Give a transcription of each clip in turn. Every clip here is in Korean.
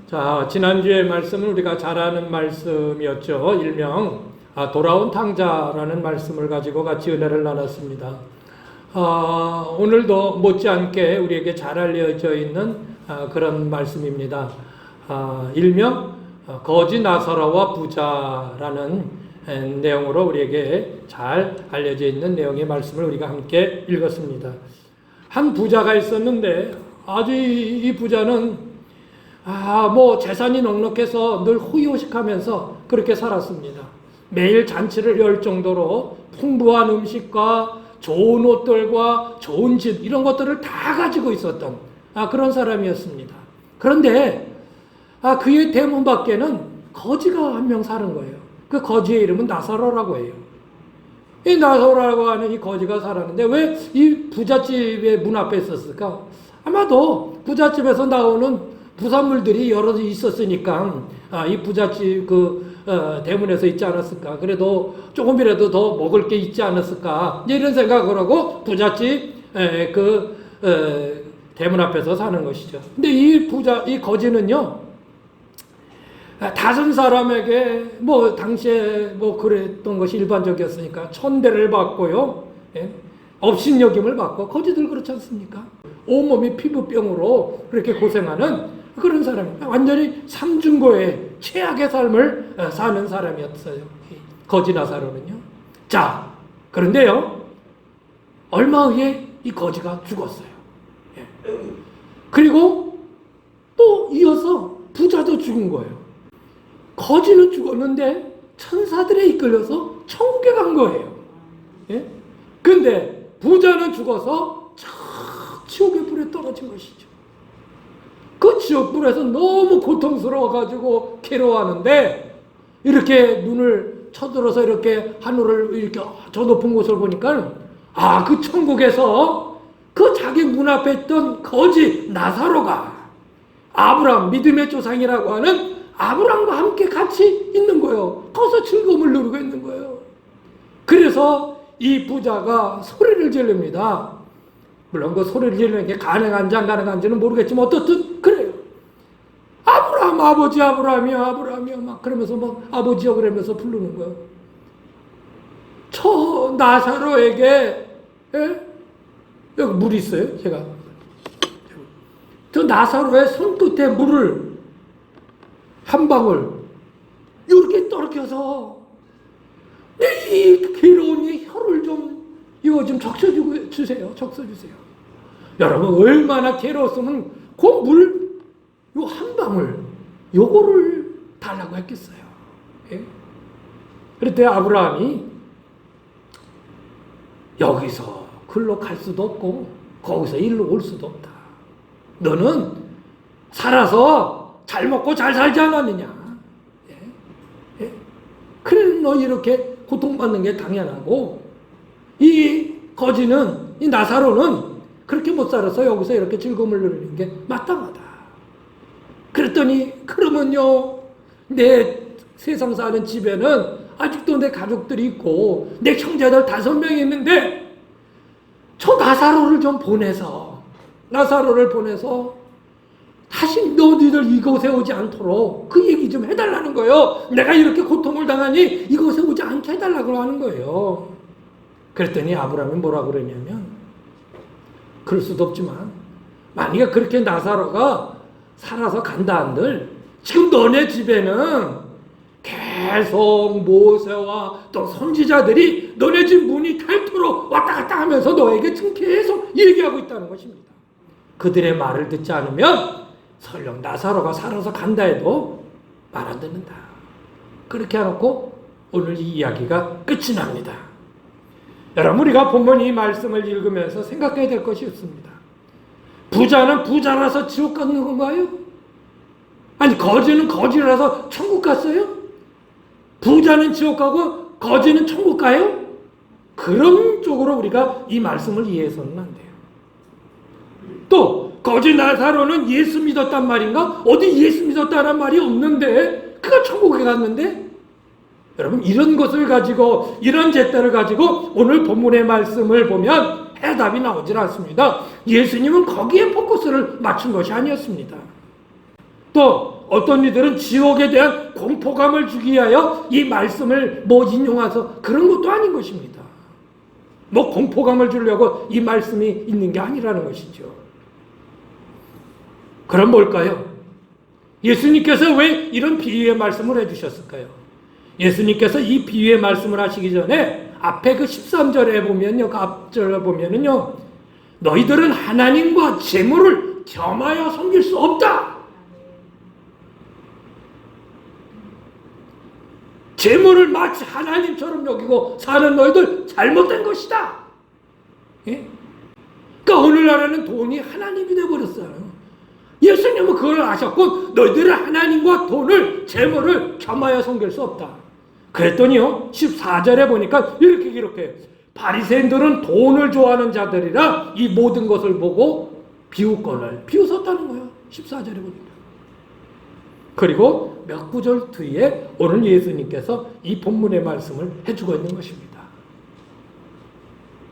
자, 지난주의 말씀은 우리가 잘 아는 말씀이었죠. 일명 돌아온 탕자라는 말씀을 가지고 같이 은혜를 나눴습니다. 오늘도 못지않게 우리에게 잘 알려져 있는 그런 말씀입니다. 일명 거지 나사로와 부자라는 내용으로 우리에게 잘 알려져 있는 내용의 말씀을 우리가 함께 읽었습니다. 한 부자가 있었는데 아주 이 부자는 재산이 넉넉해서 늘 호의호식하면서 그렇게 살았습니다. 매일 잔치를 열 정도로 풍부한 음식과 좋은 옷들과 좋은 집 이런 것들을 다 가지고 있었던 그런 사람이었습니다. 그런데 그의 대문 밖에는 거지가 한 명 사는 거예요. 그 거지의 이름은 나사로라고 해요. 이 나사로라고 하는 이 거지가 살았는데 왜 이 부잣집의 문 앞에 있었을까? 아마도 부잣집에서 나오는 부산물들이 여러 있었으니까 이 부잣집 대문에서 있지 않았을까? 그래도 조금이라도 더 먹을 게 있지 않았을까? 이런 생각을 하고 부잣집 대문 앞에서 사는 것이죠. 근데 이 거지는요, 다른 사람에게 당시에 그랬던 것이 일반적이었으니까 천대를 받고요, 업신여김을 받고, 거지들 그렇지 않습니까? 온몸이 피부병으로 그렇게 고생하는 그런 사람, 완전히 삼중고의 최악의 삶을 사는 사람이었어요. 거지 나사로는요. 자, 그런데요, 얼마 후에 이 거지가 죽었어요. 그리고 또 이어서 부자도 죽은 거예요. 거지는 죽었는데 천사들에 이끌려서 천국에 간 거예요. 근데 부자는 죽어서 지옥의 불에 떨어진 것이죠. 그 지옥불에서 너무 고통스러워가지고 괴로워하는데, 이렇게 눈을 쳐들어서 이렇게 하늘을 이렇게 저 높은 곳을 보니까 그 천국에서 그 자기 문 앞에 있던 거지 나사로가 아브라함, 믿음의 조상이라고 하는 아브라함과 함께 같이 있는 거예요. 거기서 즐거움을 누리고 있는 거예요. 그래서 이 부자가 소리를 지릅니다. 물론 그 소리를 지르는 게 가능한지 안 가능한지는 모르겠지만 어떻든 그래요. 아브라함, 아버지 아브라함이야 막 그러면서 아버지요 그러면서 부르는 거예요. 저 나사로에게 여기 물 있어요. 제가 저 나사로의 손끝에 물을 한 방울 이렇게 떨어져서 이 괴로운 이 혀를 이거 좀 적셔주세요. 여러분, 얼마나 괴로웠으면 그 물, 요 한 방울, 요거를 달라고 했겠어요. 그랬더니 아브라함이 여기서 글로 갈 수도 없고, 거기서 일로 올 수도 없다. 너는 살아서 잘 먹고 잘 살지 않았느냐. 그래, 너 이렇게 고통받는 게 당연하고, 이 거지는, 이 나사로는 그렇게 못 살아서 여기서 이렇게 즐거움을 누리는 게 마땅하다. 그랬더니, 그러면요, 내 세상 사는 집에는 아직도 내 가족들이 있고, 내 형제들 5명이 있는데, 저 나사로를 보내서 다시 너희들 이곳에 오지 않도록 그 얘기 좀 해달라는 거예요. 내가 이렇게 고통을 당하니 이곳에 오지 않게 해달라고 하는 거예요. 그랬더니 아브라함이 뭐라고 그러냐면, 그럴 수도 없지만 만약에 그렇게 나사로가 살아서 간다 한들 지금 너네 집에는 계속 모세와 또 선지자들이 너네 집 문이 닳도록 왔다 갔다 하면서 너에게 지금 계속 얘기하고 있다는 것입니다. 그들의 말을 듣지 않으면 설령 나사로가 살아서 간다 해도 말 안 듣는다. 그렇게 해놓고 오늘 이 이야기가 끝이 납니다. 여러분, 우리가 본문 이 말씀을 읽으면서 생각해야 될 것이 있습니다. 부자는 부자라서 지옥 가는 건가요? 아니, 거지는 거지라서 천국 갔어요? 부자는 지옥 가고 거지는 천국 가요? 그런 쪽으로 우리가 이 말씀을 이해해서는 안 돼요. 또 거지 나사로는 예수 믿었단 말인가? 어디 예수 믿었다는 말이 없는데 그가 천국에 갔는데, 여러분, 이런 것을 가지고, 이런 잣대를 가지고 오늘 본문의 말씀을 보면 해답이 나오질 않습니다. 예수님은 거기에 포커스를 맞춘 것이 아니었습니다. 또 어떤 이들은 지옥에 대한 공포감을 주기 위하여 이 말씀을 인용해서 그런 것도 아닌 것입니다. 공포감을 주려고 이 말씀이 있는 게 아니라는 것이죠. 그럼 뭘까요? 예수님께서 왜 이런 비유의 말씀을 해주셨을까요? 예수님께서 이 비유의 말씀을 하시기 전에 앞에 그 13절에 보면요, 그 앞절에 보면은요, 너희들은 하나님과 재물을 겸하여 섬길 수 없다. 재물을 마치 하나님처럼 여기고 사는 너희들 잘못된 것이다. 예? 그러니까 오늘날에는 돈이 하나님이 되어버렸어요. 예수님은 그걸 아셨고 너희들은 하나님과 돈을, 재물을 겸하여 섬길 수 없다. 그랬더니요, 14절에 보니까 이렇게 기록해요. 바리새인들은 돈을 좋아하는 자들이라 이 모든 것을 보고 비웃거늘 비웃었다는 거예요. 14절에 보니까. 그리고 몇 구절 뒤에 오늘 예수님께서 이 본문의 말씀을 해주고 있는 것입니다.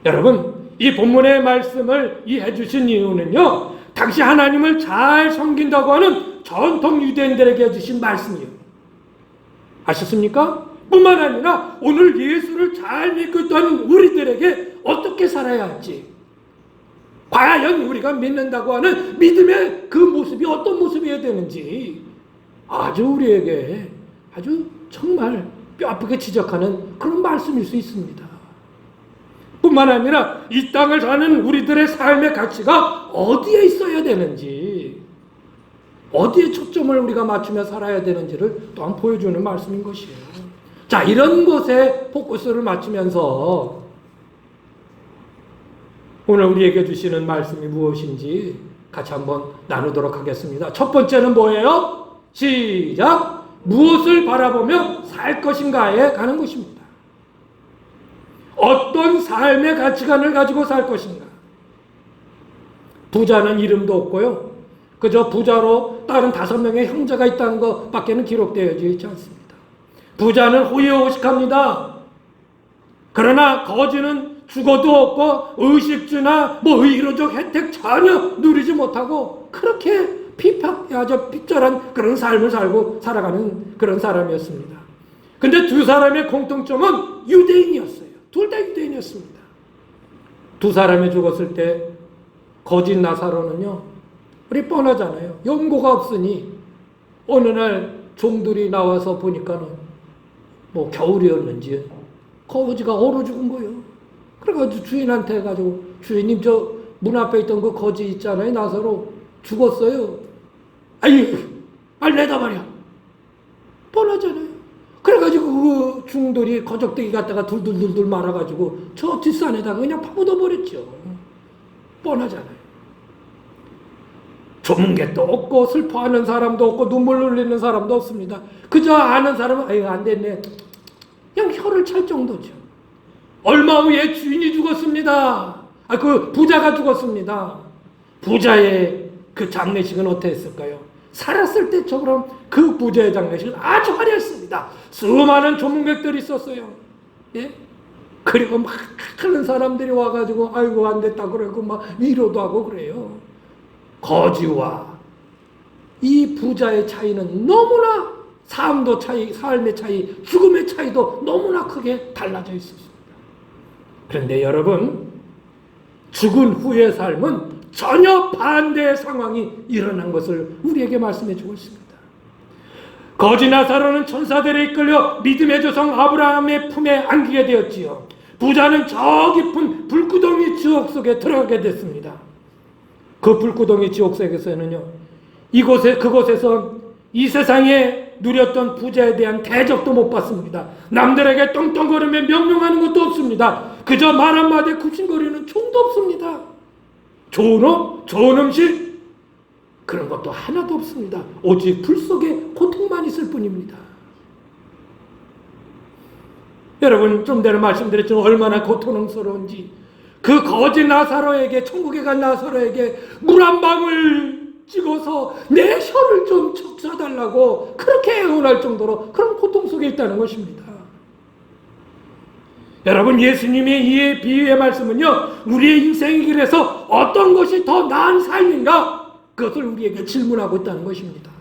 여러분, 이 본문의 말씀을 해주신 이유는요, 당시 하나님을 잘 섬긴다고 하는 전통 유대인들에게 해주신 말씀이에요. 아셨습니까? 뿐만 아니라 오늘 예수를 잘 믿고 있던 우리들에게 어떻게 살아야 할지, 과연 우리가 믿는다고 하는 믿음의 그 모습이 어떤 모습이어야 되는지 아주 우리에게 아주 정말 뼈아프게 지적하는 그런 말씀일 수 있습니다. 뿐만 아니라 이 땅을 사는 우리들의 삶의 가치가 어디에 있어야 되는지, 어디에 초점을 우리가 맞추며 살아야 되는지를 또한 보여주는 말씀인 것이에요. 자, 이런 것에 포커스를 맞추면서 오늘 우리에게 주시는 말씀이 무엇인지 같이 한번 나누도록 하겠습니다. 첫 번째는 뭐예요? 시작! 무엇을 바라보며 살 것인가에 가는 것입니다. 어떤 삶의 가치관을 가지고 살 것인가? 부자는 이름도 없고요, 그저 부자로 다른 5명의 형제가 있다는 것밖에는 기록되어 있지 않습니다. 부자는 호의호식합니다. 그러나 거지는 죽어도 없고 의식주나 의료적 혜택 전혀 누리지 못하고 그렇게 아주 삐절한 그런 삶을 살아가는 그런 사람이었습니다. 근데 두 사람의 공통점은 유대인이었어요. 둘 다 유대인이었습니다. 두 사람이 죽었을 때 거짓 나사로는요, 우리 뻔하잖아요. 연고가 없으니 어느 날 종들이 나와서 보니까는 겨울이었는지 거지가 얼어 죽은 거예요. 그래가지고 주인한테 해가지고, 주인님 저 문 앞에 있던 그 거지 있잖아요, 나사로 죽었어요. 아유, 빨리 내다 말이야. 뻔하잖아요. 그래가지고 그 중들이 거적대기 갖다가 둘둘둘둘 말아가지고 저 뒷산에다가 그냥 파묻어 버렸죠. 뻔하잖아요. 조문객도 없고 슬퍼하는 사람도 없고 눈물 흘리는 사람도 없습니다. 그저 아는 사람은 아유 안 됐네, 그냥 혀를 찰 정도죠. 얼마 후에 주인이 죽었습니다. 그 부자가 죽었습니다. 부자의 그 장례식은 어땠을까요? 살았을 때처럼 그 부자의 장례식은 아주 화려했습니다. 수많은 조문객들이 있었어요. 예? 그리고 막 하는 사람들이 와가지고 아이고 안 됐다 그러고 막 위로도 하고 그래요. 거지와 이 부자의 차이는 너무나 삶의 차이, 죽음의 차이도 너무나 크게 달라져 있었습니다. 그런데 여러분, 죽은 후의 삶은 전혀 반대의 상황이 일어난 것을 우리에게 말씀해 주고 있습니다. 거지 나사로는 천사들에 이끌려 믿음의 조상 아브라함의 품에 안기게 되었지요. 부자는 저 깊은 불구덩이 지옥 속에 들어가게 됐습니다. 그 불구덩이 지옥 속에서는요, 그곳에서 이 세상에 누렸던 부자에 대한 대접도 못 받습니다. 남들에게 떵떵거리며 명령하는 것도 없습니다. 그저 말 한마디에 굽신거리는 총도 없습니다. 좋은 옷, 좋은 음식, 그런 것도 하나도 없습니다. 오직 불 속에 고통만 있을 뿐입니다. 여러분, 좀 전에 말씀드렸지만 얼마나 고통스러운지, 그 거지 나사로에게, 천국에 간 나사로에게 물 한 방울 찍어서 내 혀를 좀 적셔달라고 그렇게 애원할 정도로 그런 고통 속에 있다는 것입니다. 여러분, 예수님의 이 비유의 말씀은요, 우리의 인생의 길에서 어떤 것이 더 나은 삶인가, 그것을 우리에게 질문하고 있다는 것입니다.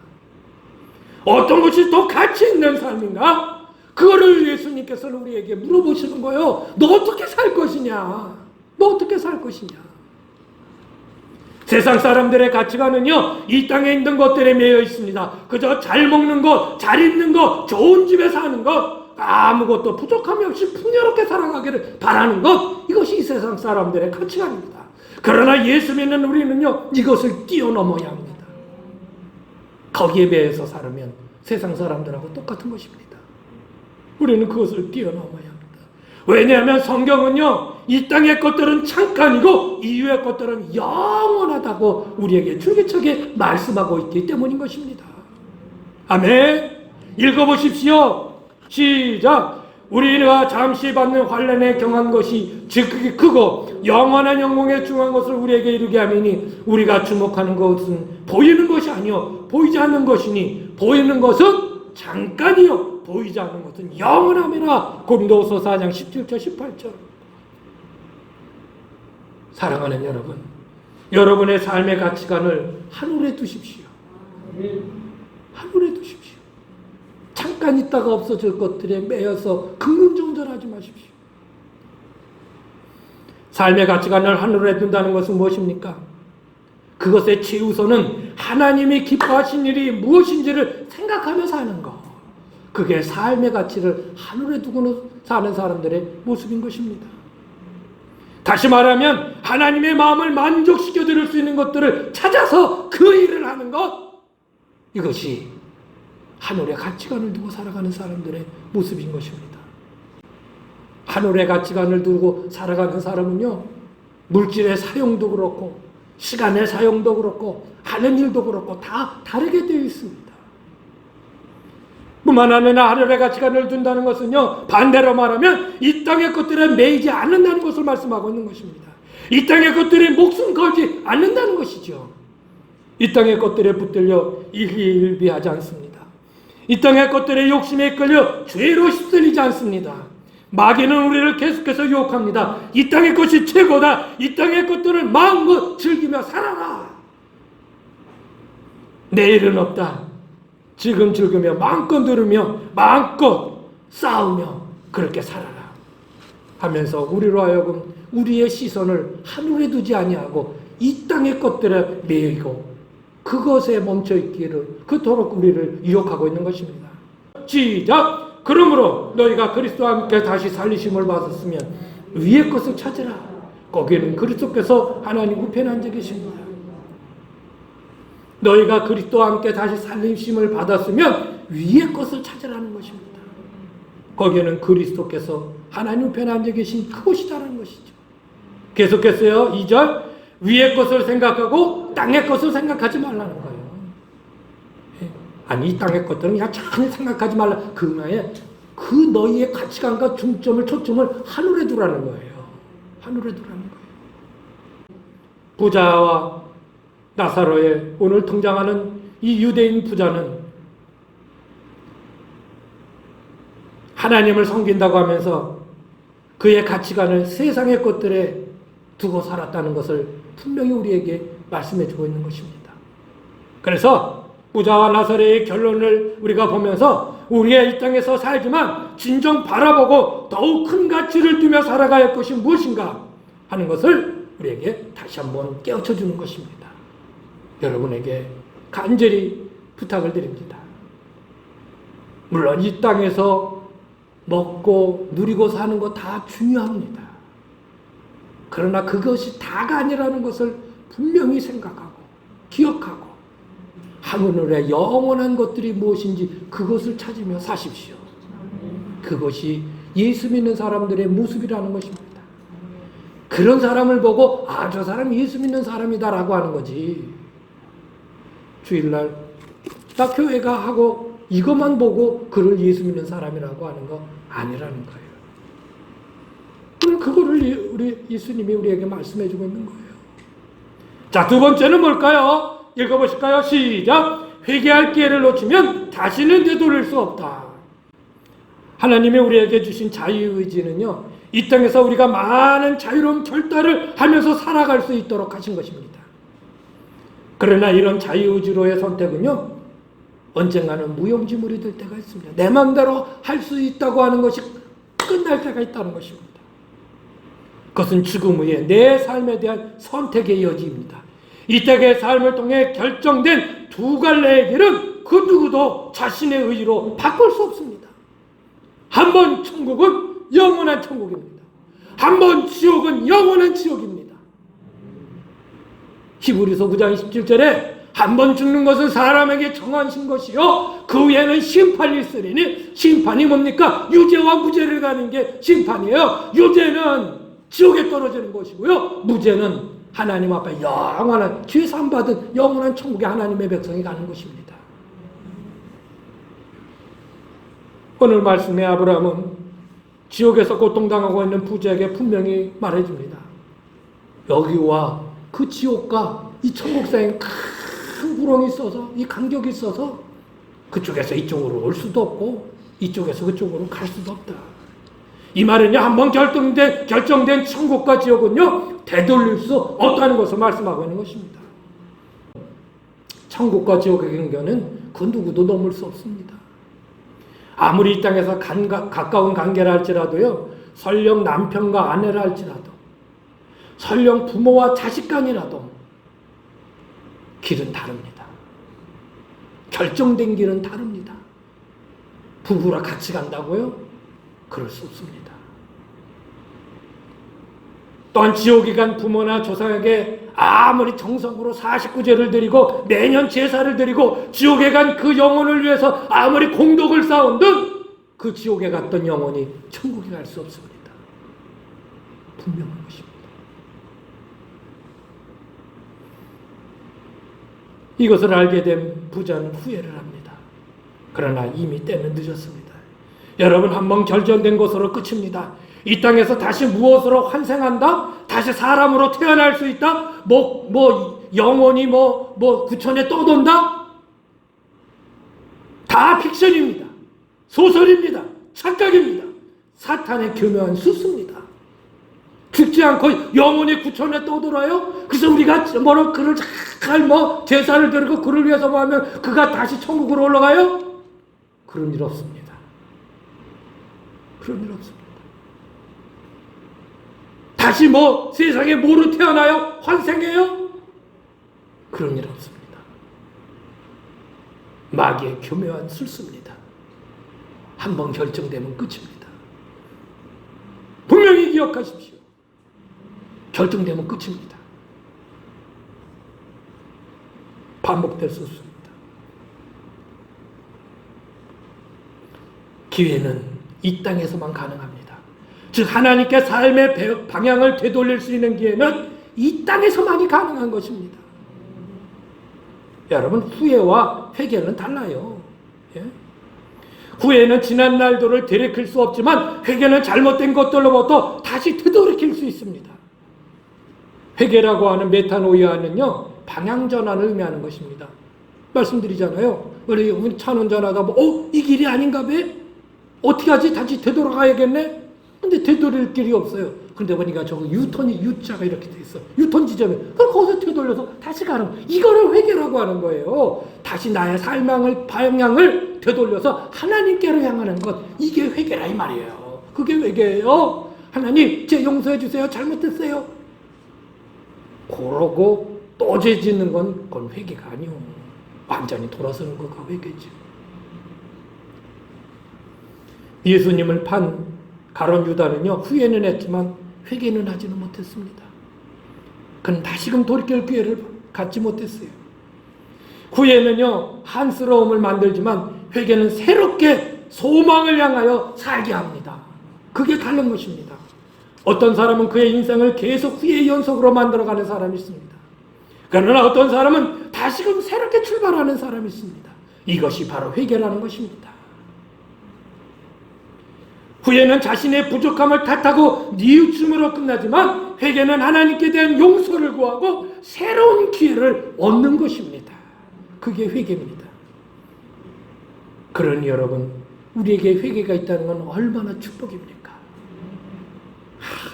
어떤 것이 더 가치 있는 삶인가? 그거를 예수님께서는 우리에게 물어보시는 거예요. 너 어떻게 살 것이냐? 너 어떻게 살 것이냐? 세상 사람들의 가치관은요, 이 땅에 있는 것들에 매여 있습니다. 그저 잘 먹는 것, 잘 입는 것, 좋은 집에 사는 것, 아무것도 부족함이 없이 풍요롭게 살아가기를 바라는 것, 이것이 이 세상 사람들의 가치관입니다. 그러나 예수 믿는 우리는요, 이것을 뛰어넘어야 합니다. 거기에 매여서 살면 세상 사람들하고 똑같은 것입니다. 우리는 그것을 뛰어넘어야 합니다. 왜냐하면 성경은요, 이 땅의 것들은 잠깐이고 이후의 것들은 영원하다고 우리에게 줄기차게 말씀하고 있기 때문인 것입니다. 아멘. 읽어보십시오. 시작. 우리가 잠시 받는 환난에 경한 것이 지극히 크고 영원한 영광에 중한 것을 우리에게 이루게 하미니 우리가 주목하는 것은 보이는 것이 아니요 보이지 않는 것이니 보이는 것은 잠깐이요 보이지 않는 것은 영원함이라. 고린도후서 4장 17절 18절. 사랑하는 여러분, 여러분의 삶의 가치관을 하늘에 두십시오. 하늘에 두십시오. 잠깐 있다가 없어질 것들에 매여서 긍정전하지 마십시오. 삶의 가치관을 하늘에 둔다는 것은 무엇입니까? 그것의 최우선은 하나님이 기뻐하신 일이 무엇인지를 생각하며 사는 것. 그게 삶의 가치를 하늘에 두고 사는 사람들의 모습인 것입니다. 다시 말하면 하나님의 마음을 만족시켜 드릴 수 있는 것들을 찾아서 그 일을 하는 것. 이것이 하늘의 가치관을 두고 살아가는 사람들의 모습인 것입니다. 하늘의 가치관을 두고 살아가는 사람은요, 물질의 사용도 그렇고 시간의 사용도 그렇고 하는 일도 그렇고 다 다르게 되어 있습니다. 뿐만 아니라 하늘의 가치관을 둔다는 것은요, 반대로 말하면 이 땅의 것들에 매이지 않는다는 것을 말씀하고 있는 것입니다. 이 땅의 것들에 목숨 걸지 않는다는 것이죠. 이 땅의 것들에 붙들려 일희일비하지 않습니다. 이 땅의 것들의 욕심에 끌려 죄로 휩쓸리지 않습니다. 마귀는 우리를 계속해서 유혹합니다. 이 땅의 것이 최고다. 이 땅의 것들을 마음껏 즐기며 살아라. 내일은 없다. 지금 즐기며 마음껏 누르며 마음껏 싸우며 그렇게 살아라 하면서 우리로 하여금 우리의 시선을 하늘에 두지 아니하고 이 땅의 것들에 매이고 그것에 멈춰있기를 그토록 우리를 유혹하고 있는 것입니다. 시작. 그러므로 너희가 그리스도와 함께 다시 살리심을 받았으면 위의 것을 찾으라. 거기에는 그리스도께서 하나님 우편에 앉아 계십니다. 너희가 그리스도와 함께 다시 살리심을 받았으면 위의 것을 찾으라는 것입니다. 거기에는 그리스도께서 하나님 우편에 앉아 계신 그곳이라는 것이죠. 계속했어요. 2절. 위의 것을 생각하고 땅의 것을 생각하지 말라는 거예요. 아니, 이 땅의 것들은 그냥 잘 생각하지 말라. 그 말에 그 너희의 가치관과 중점을 초점을 하늘에 두라는 거예요. 하늘에 두라는 거예요. 부자와 나사로의 오늘 등장하는 이 유대인 부자는 하나님을 섬긴다고 하면서 그의 가치관을 세상의 것들에 두고 살았다는 것을 분명히 우리에게 말씀해 주고 있는 것입니다. 그래서 부자와 나사로의 결론을 우리가 보면서 우리의 이 땅에서 살지만 진정 바라보고 더욱 큰 가치를 두며 살아가야 할 것이 무엇인가 하는 것을 우리에게 다시 한번 깨우쳐 주는 것입니다. 여러분에게 간절히 부탁을 드립니다. 물론 이 땅에서 먹고 누리고 사는 거 다 중요합니다. 그러나 그것이 다가 아니라는 것을 분명히 생각하고 기억하고 하늘의 영원한 것들이 무엇인지 그것을 찾으며 사십시오. 그것이 예수 믿는 사람들의 모습이라는 것입니다. 그런 사람을 보고 아, 저 사람 예수 믿는 사람이다라고 하는 거지. 주일날 딱 교회가 하고 이것만 보고 그를 예수 믿는 사람이라고 하는 거 아니라는 거예요. 그거를 우리 예수님이 우리에게 말씀해 주고 있는 거예요. 자, 두 번째는 뭘까요? 읽어보실까요? 시작. 회개할 기회를 놓치면 다시는 되돌릴 수 없다. 하나님이 우리에게 주신 자유의지는요, 이 땅에서 우리가 많은 자유로운 결단을 하면서 살아갈 수 있도록 하신 것입니다. 그러나 이런 자유의지로의 선택은요, 언젠가는 무용지물이 될 때가 있습니다. 내 마음대로 할 수 있다고 하는 것이 끝날 때가 있다는 것입니다. 그것은 죽음 후에 내 삶에 대한 선택의 여지입니다. 이 땅의 삶을 통해 결정된 두 갈래의 길은 그 누구도 자신의 의지로 바꿀 수 없습니다. 한 번 천국은 영원한 천국입니다. 한 번 지옥은 영원한 지옥입니다. 히브리서 9장 17절에 한 번 죽는 것은 사람에게 정하신 것이요 그 후에는 심판이 있으리니, 심판이 뭡니까? 유죄와 무죄를 가는 게 심판이에요. 유죄는 지옥에 떨어지는 것이고요, 무죄는 하나님 앞에 영원한 죄 사함 받은 영원한 천국에 하나님의 백성이 가는 것입니다. 오늘 말씀에 아브라함은 지옥에서 고통당하고 있는 부자에게 분명히 말해줍니다. 여기와 그 지옥과 이 천국 사이에 큰 구렁이 있어서, 이 간격이 있어서 그쪽에서 이쪽으로 올 수도 없고 이쪽에서 그쪽으로 갈 수도 없다. 이 말은요, 한번 결정된 천국과 지옥은요 되돌릴 수 없다는 것을 말씀하고 있는 것입니다. 천국과 지옥의 경계는 그 누구도 넘을 수 없습니다. 아무리 이 땅에서 가까운 관계라 할지라도요, 설령 남편과 아내라 할지라도, 설령 부모와 자식 간이라도 길은 다릅니다. 결정된 길은 다릅니다. 부부라 같이 간다고요? 그럴 수 없습니다. 또한 지옥에 간 부모나 조상에게 아무리 정성으로 49제를 드리고 매년 제사를 드리고 지옥에 간 그 영혼을 위해서 아무리 공덕을 쌓은든 그 지옥에 갔던 영혼이 천국에 갈 수 없습니다. 분명한 것입니다. 이것을 알게 된 부자는 후회를 합니다. 그러나 이미 때는 늦었습니다. 여러분, 한번 결정된 것으로 끝입니다. 이 땅에서 다시 무엇으로 환생한다? 다시 사람으로 태어날 수 있다? 영혼이 구천에 떠돈다? 다 픽션입니다. 소설입니다. 착각입니다. 사탄의 교묘한 수수입니다. 죽지 않고 영혼이 구천에 떠돌아요? 그래서 우리가 그를 잘 제사를 드리고 그를 위해서 하면 그가 다시 천국으로 올라가요? 그런 일 없습니다. 그런 일 없습니다. 다시 세상에 뭐로 태어나요? 환생해요? 그런 일 없습니다. 마귀의 교묘한 술수입니다. 한번 결정되면 끝입니다. 분명히 기억하십시오. 결정되면 끝입니다. 반복될 수 없습니다. 기회는 이 땅에서만 가능합니다. 즉 하나님께 삶의 방향을 되돌릴 수 있는 기회는 이 땅에서만이 가능한 것입니다. 여러분, 후회와 회개는 달라요. 예? 후회는 지난 날들을 되돌릴 수 없지만 회개는 잘못된 것들로부터 다시 되돌릴 수 있습니다. 회개라고 하는 메타노이아는요, 방향 전환을 의미하는 것입니다. 말씀드리잖아요. 우리 차 운전하다 이 길이 아닌가 봐? 어떻게 하지? 다시 되돌아가야겠네? 근데 되돌릴 길이 없어요. 그런데 보니까 저거 U자가 이렇게 돼 있어. 유턴 지점에. 그럼 거기서 되돌려서 다시 가는 거. 이거를 회개라고 하는 거예요. 다시 나의 방향을 되돌려서 하나님께로 향하는 것. 이게 회개라 이 말이에요. 그게 회개예요. 하나님, 제 용서해 주세요. 잘못했어요. 그러고 또 죄 짓는 건 그건 회개가 아니요. 완전히 돌아서는 거가 회개지. 예수님을 판 가룟 유다는요, 후회는 했지만 회개는 하지는 못했습니다. 그는 다시금 돌이킬 기회를 갖지 못했어요. 후회는요, 한스러움을 만들지만 회개는 새롭게 소망을 향하여 살게 합니다. 그게 다른 것입니다. 어떤 사람은 그의 인생을 계속 후회의 연속으로 만들어가는 사람이 있습니다. 그러나 어떤 사람은 다시금 새롭게 출발하는 사람이 있습니다. 이것이 바로 회개라는 것입니다. 후회는 자신의 부족함을 탓하고 뉘우침으로 끝나지만 회개는 하나님께 대한 용서를 구하고 새로운 기회를 얻는 것입니다. 그게 회개입니다. 그러니 여러분, 우리에게 회개가 있다는 건 얼마나 축복입니까?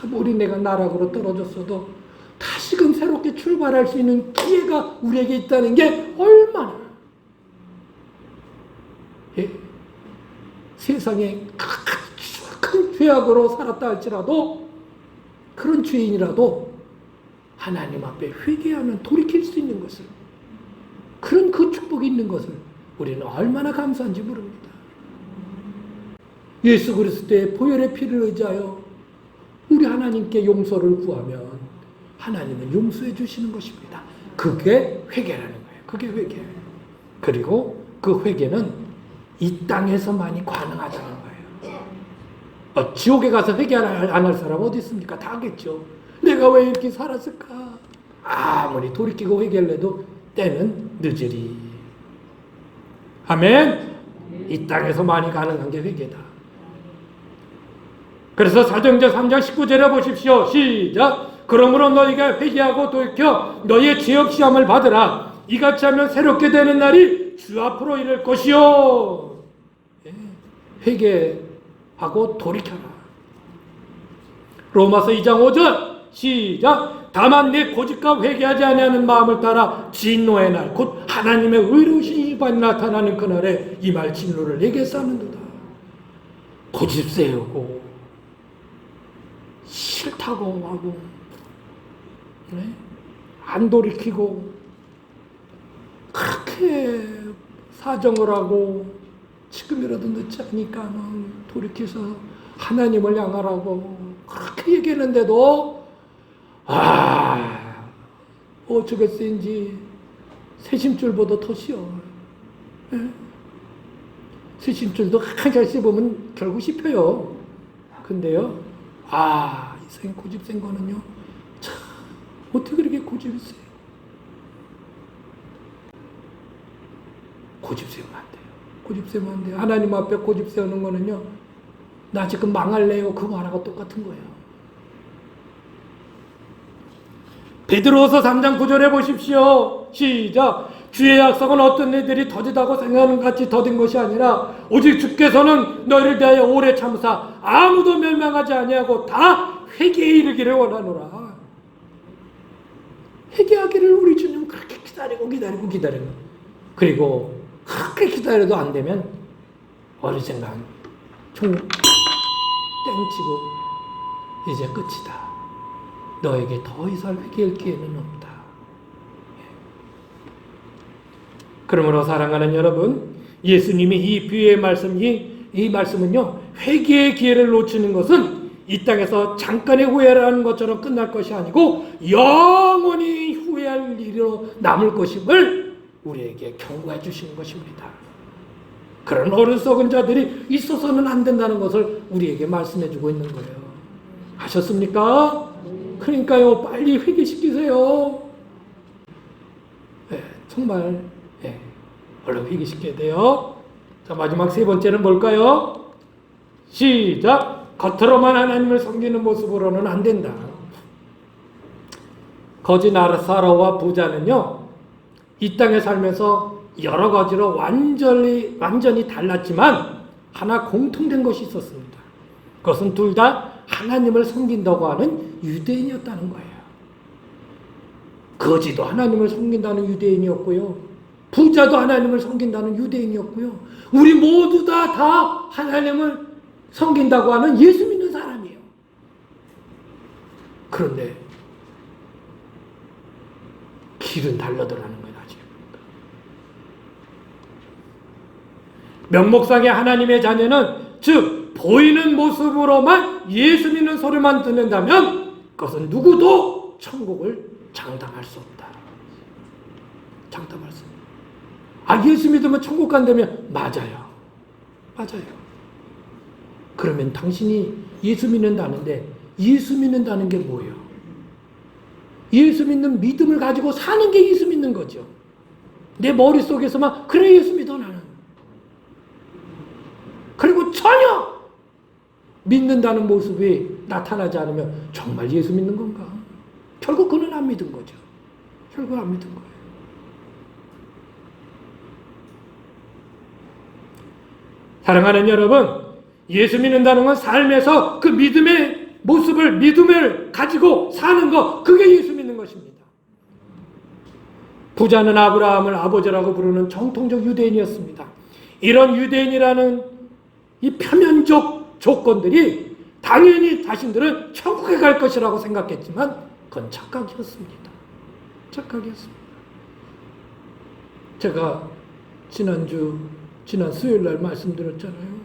아무리 내가 나락으로 떨어졌어도 다시금 새롭게 출발할 수 있는 기회가 우리에게 있다는 게 얼마나 이상의 큰 죄악으로 살았다 할지라도 그런 죄인이라도 하나님 앞에 회개하면 돌이킬 수 있는 것을, 그런 그 축복이 있는 것을 우리는 얼마나 감사한지 모릅니다. 예수 그리스도의 보혈의 피를 의지하여 우리 하나님께 용서를 구하면 하나님은 용서해 주시는 것입니다. 그게 회개라는 거예요. 그게 회개. 그리고 그 회개는 이 땅에서만이 가능하다는 거예요. 지옥에 가서 회개 안 할 사람 어디 있습니까? 다 하겠죠. 내가 왜 이렇게 살았을까? 아무리 돌이키고 회개를 해도 때는 늦으리. 아멘. 이 땅에서만이 가능한 게 회개다. 그래서 사도행전 3장 19절에 보십시오. 시작. 그러므로 너희가 회개하고 돌이켜 너희의 죄업 시험을 받으라. 이같이 하면 새롭게 되는 날이 주 앞으로 이를 것이요. 회개하고 돌이켜라. 로마서 2장 5절 시작. 다만 내 고집과 회개하지 아니하는 마음을 따라 진노의 날 곧 하나님의 의로우신 일반이 나타나는 그날에 이 말 진노를 내게 쌓는도다. 고집 세우고 싫다고 하고 안 돌이키고 그렇게 사정을 하고 지금이라도 늦지 않으니까 돌이켜서 하나님을 향하라고 그렇게 얘기했는데도 어쩌겠어인지 새심줄보다 더 쉬워. 새심줄도 한참 씹으면 결국 씹혀요. 근데요, 이 생에 고집 센 거는요, 참 어떻게 그렇게 고집이 세요? 고집 세우면 안 돼요. 고집 세우면 안 돼요. 하나님 앞에 고집 세우는 거는요, 나 지금 망할래요, 그거 하나가 똑같은 거예요. 베드로서 3장 9절에 보십시오. 시작. 주의 약속은 어떤 이들이 더디다고 생각하는 것 같이 더딘 것이 아니라 오직 주께서는 너희를 대하여 오래 참으사 아무도 멸망하지 아니하고 다 회개에 이르기를 원하노라. 회개하기를 우리 주님 그렇게 기다리고 그리고 그렇게 기다려도 안 되면 어느샌가 총 땡치고 이제 끝이다. 너에게 더 이상 회개할 기회는 없다. 그러므로 사랑하는 여러분, 예수님이 이 비유의 이 말씀은요, 회개의 기회를 놓치는 것은 이 땅에서 잠깐의 후회를 하는 것처럼 끝날 것이 아니고 영원히 후회할 일로 남을 것임을 우리에게 경고해 주시는 것입니다. 그런 어리석은 자들이 있어서는 안 된다는 것을 우리에게 말씀해 주고 있는 거예요. 하셨습니까? 그러니까요, 빨리 회개시키세요. 정말 얼른 회개시켜야 돼요. 자, 마지막 세 번째는 뭘까요? 시작. 겉으로만 하나님을 섬기는 모습으로는 안 된다. 거지 나사로와 부자는요, 이 땅에 살면서 여러 가지로 완전히 달랐지만 하나 공통된 것이 있었습니다. 그것은 둘 다 하나님을 섬긴다고 하는 유대인이었다는 거예요. 거지도 하나님을 섬긴다는 유대인이었고요, 부자도 하나님을 섬긴다는 유대인이었고요, 우리 모두 다 하나님을 섬긴다고 하는 예수 믿는 사람이에요. 그런데 길은 달라더라는 거예요. 아직 명목상의 하나님의 자녀는 즉 보이는 모습으로만 예수 믿는 소리만 듣는다면 그것은 누구도 천국을 장담할 수 없다. 장담할 수 없다. 예수 믿으면 천국 간다면 맞아요. 그러면 당신이 예수 믿는다는데 예수 믿는다는 게 뭐예요? 예수 믿는 믿음을 가지고 사는 게 예수 믿는 거죠. 내 머릿속에서만 그래 예수 믿어 나는. 그리고 전혀 믿는다는 모습이 나타나지 않으면 정말 예수 믿는 건가? 결국 그는 안 믿은 거죠. 결국 안 믿은 거예요. 사랑하는 여러분, 예수 믿는다는 건 삶에서 그 믿음의 모습을, 믿음을 가지고 사는 것, 그게 예수 믿는 것입니다. 부자는 아브라함을 아버지라고 부르는 정통적 유대인이었습니다. 이런 유대인이라는 이 표면적 조건들이 당연히 자신들은 천국에 갈 것이라고 생각했지만 그건 착각이었습니다. 착각이었습니다. 제가 지난 수요일 날 말씀드렸잖아요.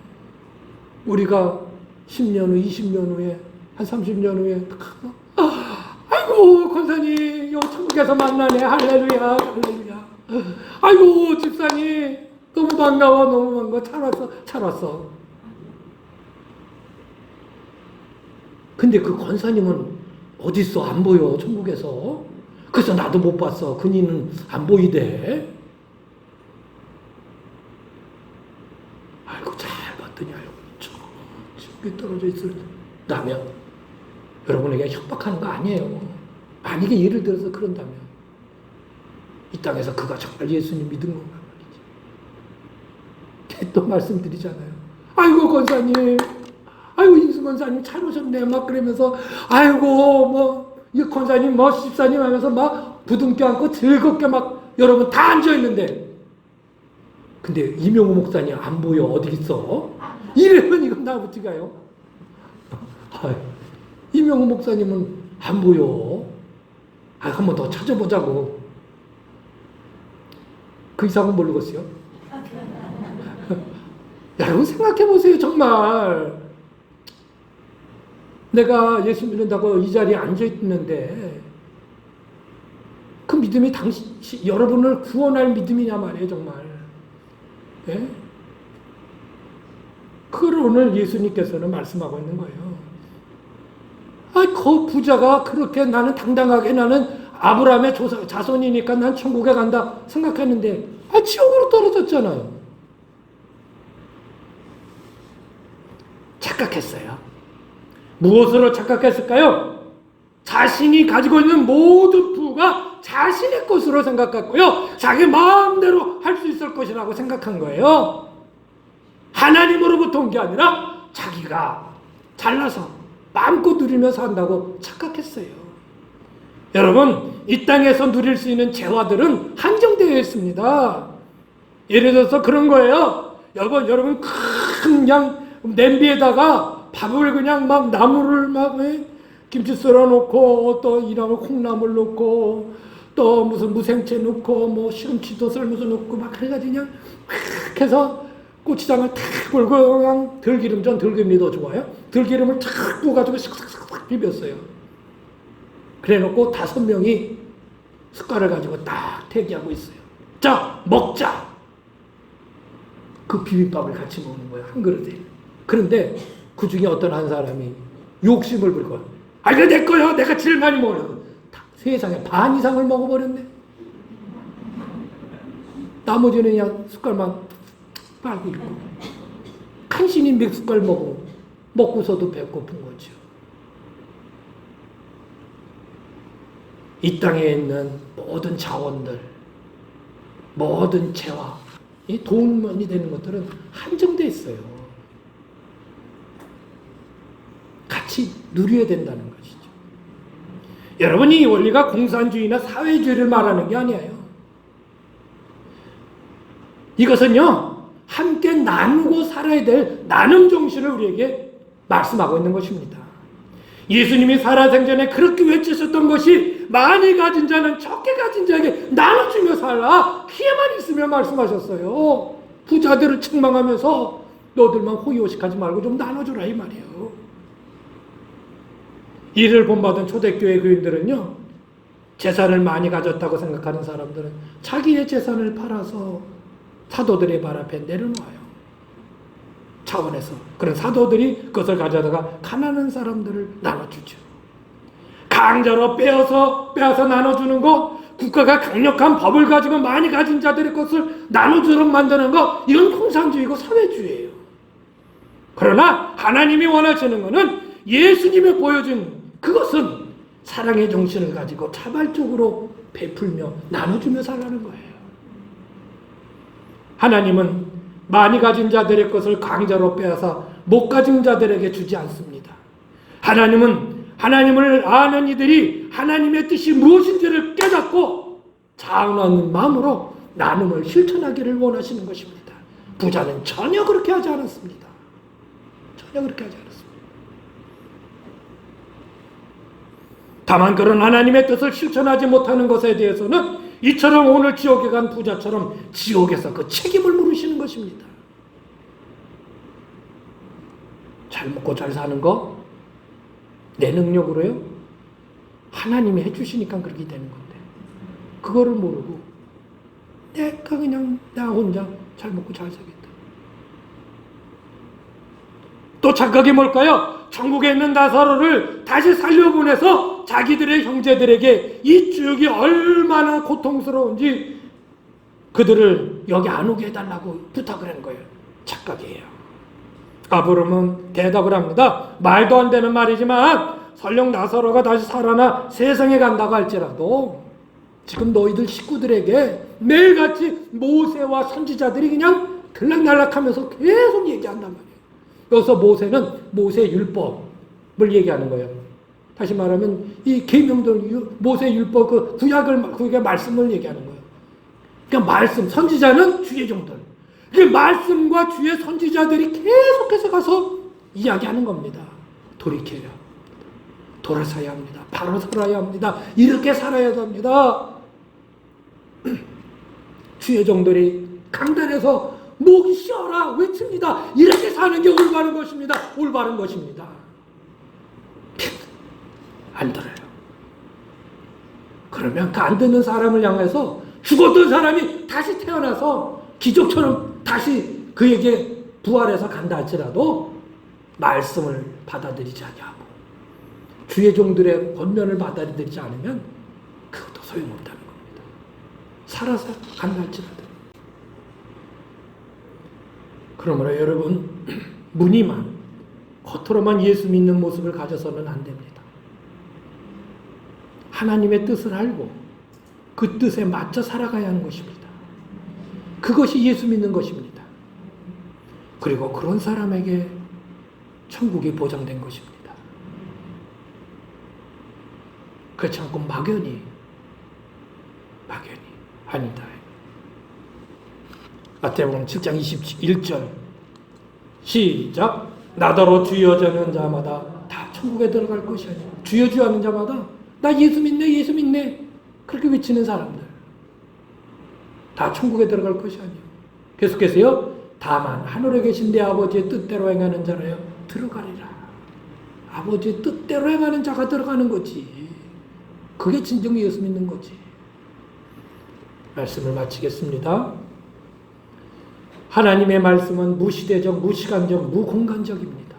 우리가 10년 후, 20년 후에, 한 30년 후에 아이고 권사님 요 천국에서 만나네. 할렐루야 할렐루야. 아이고 집사님 너무 반가워 너무 반가워. 잘 왔어. 근데 그 권사님은 어딨어? 안 보여 천국에서. 그래서 나도 못 봤어. 그니는 안 보이대. 알고 잘 봤더니 알고 저기 떨어져 있다면 여러분에게 협박하는 거 아니에요. 만약에 예를 들어서 그런다면 이 땅에서 그가 정말 예수님 믿은 건가 말이지. 또 말씀드리잖아요. 아이고 권사님, 아이고 인수 권사님 잘 오셨네 막 그러면서 아이고 뭐 이 권사님 뭐 집사님 하면서 막 부둥켜 안고 즐겁게 막 여러분 다 앉아 있는데 근데 이명호 목사님 안 보여 어디 있어? 이러면 이건 나 어떻게 가요? 이명호 목사님은 안 보여. 한 번 더 찾아보자고. 그 이상은 모르겠어요. 여러분 생각해 보세요. 정말 내가 예수 믿는다고 이 자리에 앉아 있는데 그 믿음이 여러분을 구원할 믿음이냐 말이에요. 정말. 예? 그걸 오늘 예수님께서는 말씀하고 있는 거예요. 그 부자가 그렇게 나는 당당하게 나는 아브라함의 자손이니까 난 천국에 간다 생각했는데 지옥으로 떨어졌잖아요. 착각했어요. 무엇으로 착각했을까요? 자신이 가지고 있는 모든 부가 자신의 것으로 생각했고요. 자기 마음대로 할 수 있을 것이라고 생각한 거예요. 하나님으로부터 온 게 아니라 자기가 잘나서 마음껏 누리면서 한다고 착각했어요. 여러분, 이 땅에서 누릴 수 있는 재화들은 한정되어 있습니다. 예를 들어서 그런 거예요. 여러분 그냥 냄비에다가 밥을 그냥 막 나물을 막 김치 썰어 놓고 또 이랑을 콩나물 넣고 또 무슨 무생채 넣고 뭐 시금치도 썰면서 넣고 막 해가지고 그냥 탁 해서 고추장을 탁 불고 그냥 들기름전 들기름이 더 좋아요. 들기름을 탁 부어가지고 싹싹싹 비볐어요. 그래 놓고 5명이 숟가락을 가지고 딱 대기하고 있어요. 자 먹자. 그 비빔밥을 같이 먹는 거예요. 한 그릇에. 그런데 그 중에 어떤 한 사람이 욕심을 부리고 이거 내 거요. 내가 제일 많이 먹으려고. 세상에 반 이상을 먹어버렸네. 나머지는 그냥 숟갈만 빨고 있고 간신히 몇 숟갈 먹고서도 배고픈 거죠. 이 땅에 있는 모든 자원들, 모든 재화, 이 돈이 되는 것들은 한정되어 있어요. 같이 누려야 된다는 것이죠. 여러분, 이 원리가 공산주의나 사회주의를 말하는 게 아니에요. 이것은요, 함께 나누고 살아야 될 나눔 정신을 우리에게 말씀하고 있는 것입니다. 예수님이 살아생전에 그렇게 외치셨던 것이 많이 가진 자는 적게 가진 자에게 나눠주며 살라. 기회만 있으면 말씀하셨어요. 부자들을 책망하면서 너들만 호의호식하지 말고 좀 나눠주라 이 말이에요. 이를 본받은 초대교회 교인들은요, 재산을 많이 가졌다고 생각하는 사람들은 자기의 재산을 팔아서 사도들의 발 앞에 내려놓아요. 차원에서. 그런 사도들이 그것을 가져다가 가난한 사람들을 나눠주죠. 강제로 빼앗아 나눠주는 거, 국가가 강력한 법을 가지고 많이 가진 자들의 것을 나눠주도록 만드는 거, 이건 공산주의고 사회주의예요. 그러나 하나님이 원하시는 것은 예수님이 보여준 그것은 사랑의 정신을 가지고 자발적으로 베풀며 나눠주며 살라는 거예요. 하나님은 많이 가진 자들의 것을 강제로 빼앗아 못 가진 자들에게 주지 않습니다. 하나님은 하나님을 아는 이들이 하나님의 뜻이 무엇인지를 깨닫고 자원하는 마음으로 나눔을 실천하기를 원하시는 것입니다. 부자는 전혀 그렇게 하지 않았습니다. 전혀 그렇게 하지 않았습니다. 다만 그런 하나님의 뜻을 실천하지 못하는 것에 대해서는 이처럼 오늘 지옥에 간 부자처럼 지옥에서 그 책임을 물으시는 것입니다. 잘 먹고 잘 사는 거 내 능력으로요? 하나님이 해주시니까 그렇게 되는 건데 그거를 모르고 내가 그냥 나 혼자 잘 먹고 잘 살겠다. 또 착각이 뭘까요? 천국에 있는 나사로를 다시 살려보내서 자기들의 형제들에게 이 지옥이 얼마나 고통스러운지 그들을 여기 안 오게 해달라고 부탁을 한 거예요. 착각이에요. 아브람은 대답을 합니다. 말도 안 되는 말이지만 설령 나사로가 다시 살아나 세상에 간다고 할지라도 지금 너희들 식구들에게 매일같이 모세와 선지자들이 그냥 들락날락하면서 계속 얘기한단 말이에요. 여기서 모세는 모세 율법을 얘기하는 거예요. 다시 말하면 이 계명들 모세 율법 그 구약의 말씀을 얘기하는 거예요. 그러니까 말씀 선지자는 주의 종들. 그 말씀과 주의 선지자들이 계속해서 가서 이야기하는 겁니다. 돌이켜야 합니다. 돌아서야 합니다. 바로 살아야 합니다. 이렇게 살아야 합니다. 주의 종들이 강단에서 목이 쉬어라 외칩니다. 이렇게 사는 게 올바른 것입니다. 올바른 것입니다. 안 들어요. 그러면 그 안 듣는 사람을 향해서 죽었던 사람이 다시 태어나서 기적처럼 다시 그에게 부활해서 간다 할지라도 말씀을 받아들이지 아니하고 주의 종들의 권면을 받아들이지 않으면 그것도 소용없다는 겁니다. 살아서 간다 할지라도. 그러므로 여러분 무늬만 겉으로만 예수 믿는 모습을 가져서는 안 됩니다. 하나님의 뜻을 알고 그 뜻에 맞춰 살아가야 하는 것입니다. 그것이 예수 믿는 것입니다. 그리고 그런 사람에게 천국이 보장된 것입니다. 그렇지 않고 막연히 아니다. 마태복음 7장 21절 시작. 나더러 주여 저는 자마다 다 천국에 들어갈 것이 아니라 주여 주여 하는 자마다 나 예수 믿네 그렇게 외치는 사람들 다 천국에 들어갈 것이 아니에요. 계속해서요. 다만 하늘에 계신 내 아버지의 뜻대로 행하는 자라요 들어가리라. 아버지의 뜻대로 행하는 자가 들어가는 거지. 그게 진정 예수 믿는 거지. 말씀을 마치겠습니다. 하나님의 말씀은 무시대적, 무시간적, 무공간적입니다.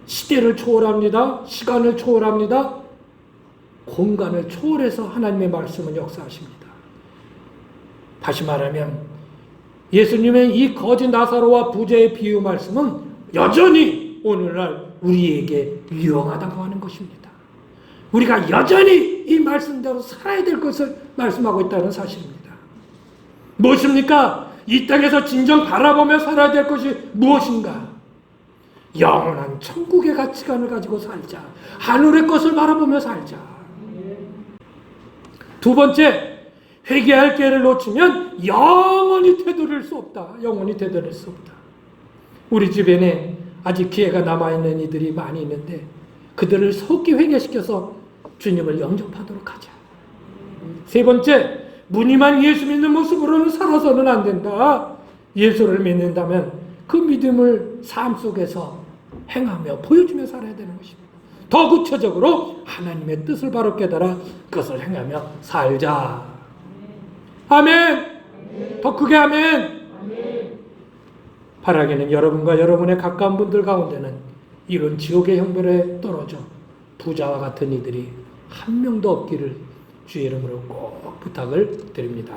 시대를 초월합니다. 시간을 초월합니다. 공간을 초월해서 하나님의 말씀은 역사하십니다. 다시 말하면 예수님의 이 거짓 나사로와 부자의 비유 말씀은 여전히 오늘날 우리에게 유용하다고 하는 것입니다. 우리가 여전히 이 말씀대로 살아야 될 것을 말씀하고 있다는 사실입니다. 무엇입니까? 이 땅에서 진정 바라보며 살아야 될 것이 무엇인가? 영원한 천국의 가치관을 가지고 살자. 하늘의 것을 바라보며 살자. 두 번째, 회개할 기회를 놓치면 영원히 되돌릴 수 없다. 영원히 되돌릴 수 없다. 우리 주변에 아직 기회가 남아있는 이들이 많이 있는데 그들을 속히 회개시켜서 주님을 영접하도록 하자. 세 번째, 무늬만 예수 믿는 모습으로는 살아서는 안 된다. 예수를 믿는다면 그 믿음을 삶 속에서 행하며 보여주며 살아야 되는 것입니다. 더 구체적으로 하나님의 뜻을 바로 깨달아 그것을 행하며 살자. 아멘. 더 크게 아멘. 바라기는 여러분과 여러분의 가까운 분들 가운데는 이런 지옥의 형벌에 떨어져 부자와 같은 이들이 한 명도 없기를 주의 이름으로 꼭 부탁을 드립니다.